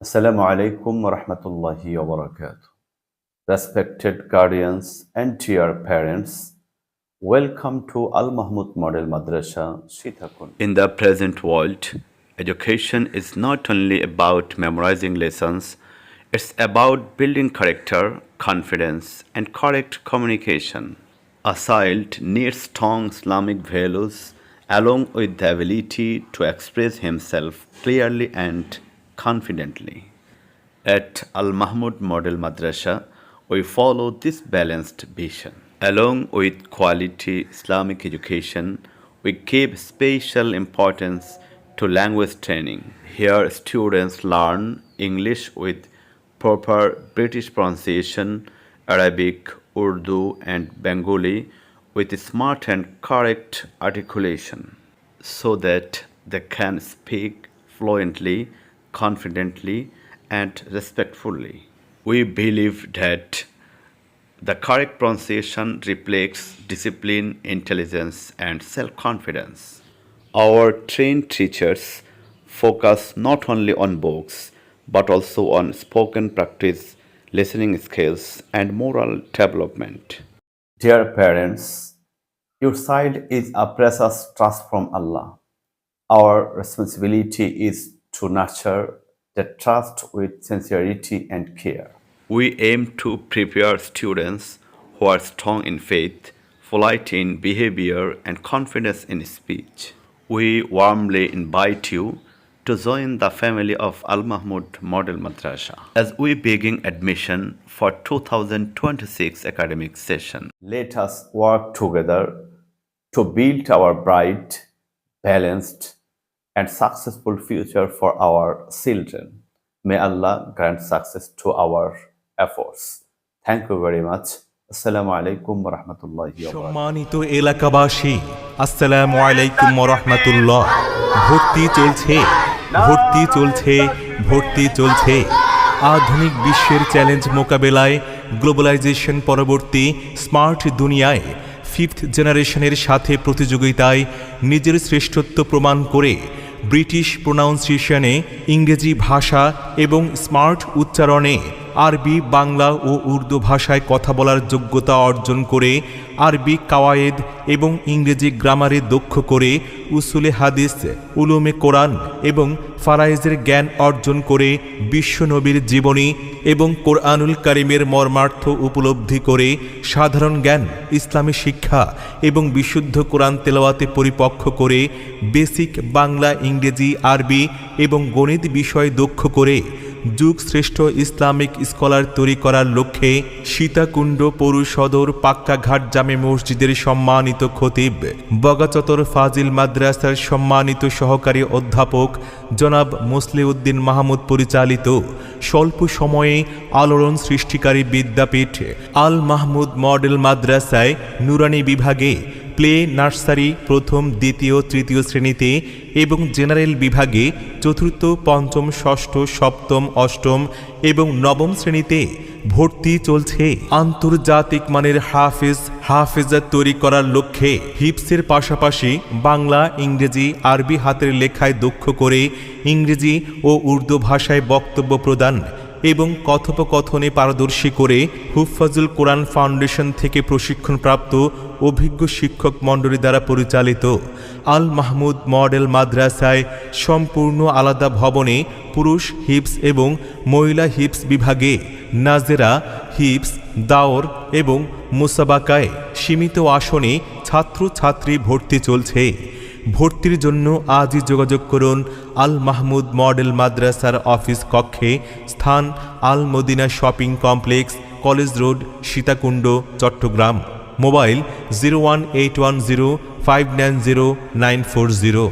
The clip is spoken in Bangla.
Assalamu alaikum wa rahmatullahi wa barakatuh. Respected guardians and dear parents, welcome to Al Mahmud Model Madrasa, Sitakun. In the present world, education is not only about memorizing lessons, it's about building character, confidence, and correct communication. A child needs strong Islamic values along with the ability to express himself clearly and confidently. At Al Mahmud Model Madrasa, we follow this balanced vision. Along with quality Islamic education, we give special importance to language training. Here, students learn English with proper British pronunciation, Arabic, Urdu, and Bengali with smart and correct articulation so that they can speak fluently, confidently, and respectfully. We believe that the correct pronunciation reflects discipline, intelligence, and self confidence. Our trained teachers focus not only on books but also on spoken practice, listening skills, and moral development. Dear parents, your child is a precious trust from Allah. Our responsibility is to nurture that trust with sincerity and care. We aim to prepare students who are strong in faith, polite in behavior, and confident in speech. We warmly invite you to join the family of Al Mahmud Model Madrasa as we begin admission for 2026 academic session. Let us work together to build our bright, balanced, and successful future for our children. May Allah grant success to our efforts. Thank you very much. Assalamu alaikum wa rahmatullahi wa barakatuh. সম্মানিত এলাকাবাসী, আসসালামু আলাইকুম ওয়া রাহমাতুল্লাহ। ভর্তি চলছে। আধুনিক বিশ্বের চ্যালেঞ্জ মোকাবেলায় গ্লোবালাইজেশন পরবর্তী স্মার্ট দুনিয়ায় ফিফথ জেনারেশনের সাথে প্রতিযোগিতায় নিজের শ্রেষ্ঠত্ব প্রমাণ করে ব্রিটিশ প্রোনাউন্সিয়েশনে, ইংরেজি ভাষা এবং স্মার্ট উচ্চারণে, আরবি, বাংলা ও উর্দু ভাষায় কথা বলার যোগ্যতা অর্জন করে, আরবি কাওয়ায়েদ এবং ইংরেজি গ্রামারে দক্ষ করে, উসুলে হাদিস, উলুমে কোরআন এবং ফারায়েজের জ্ঞান অর্জন করে, বিশ্বনবীর জীবনী এবং কোরআনুল কারিমের মর্মার্থ উপলব্ধি করে, সাধারণ জ্ঞান, ইসলামী শিক্ষা এবং বিশুদ্ধ কোরআন তেলাওয়াতে পরিপক্ক করে, বেসিক বাংলা, ইংরেজি, আরবি এবং গণিত বিষয় দক্ষ করে যুগ শ্রেষ্ঠ ইসলামিক স্কলার তৈরি করার লক্ষ্যে সীতাকুণ্ড পৌর সদর পাক্কাঘাট জামে মসজিদের সম্মানিত খতিব, বগাচতর ফাজিল মাদ্রাসার সম্মানিত সহকারী অধ্যাপক জনাব মুসলিউদ্দিন মাহমুদ পরিচালিত স্বল্প সময়ে আলোড়ন সৃষ্টিকারী বিদ্যাপীঠ আল মাহমুদ মডেল মাদ্রাসায় নুরানি বিভাগে প্লে নার্সারি প্রথম, দ্বিতীয়, তৃতীয় শ্রেণীতে এবং জেনারেল বিভাগে চতুর্থ, পঞ্চম, ষষ্ঠ, সপ্তম, অষ্টম এবং নবম শ্রেণীতে ভর্তি চলছে। আন্তর্জাতিক মানের হাফেজা তৈরি করার লক্ষ্যে হিপসের পাশাপাশি বাংলা, ইংরেজি, আরবি হাতের লেখায় দক্ষ করে ইংরেজি ও উর্দু ভাষায় বক্তব্য প্রদান এবং কথোপকথনে পারদর্শী করে হুফাজুল কোরআন ফাউন্ডেশন থেকে প্রশিক্ষণপ্রাপ্ত অভিজ্ঞ শিক্ষক মণ্ডলী দ্বারা পরিচালিত আল মাহমুদ মডেল মাদ্রাসায় সম্পূর্ণ আলাদা ভবনে পুরুষ হিপস এবং মহিলা হিপস বিভাগে নাজেরা, হিপস, দাওর এবং মুসাবাকায় সীমিত আসনে ছাত্রছাত্রী ভর্তি চলছে। ভর্তির জন্য আজই যোগাযোগ করুন আল মাহমুদ মডেল মাদ্রাসার অফিস কক্ষে, স্থান Al Madina shopping complex, college road, Sitakunda, Chattogram. Mobile 01810590940।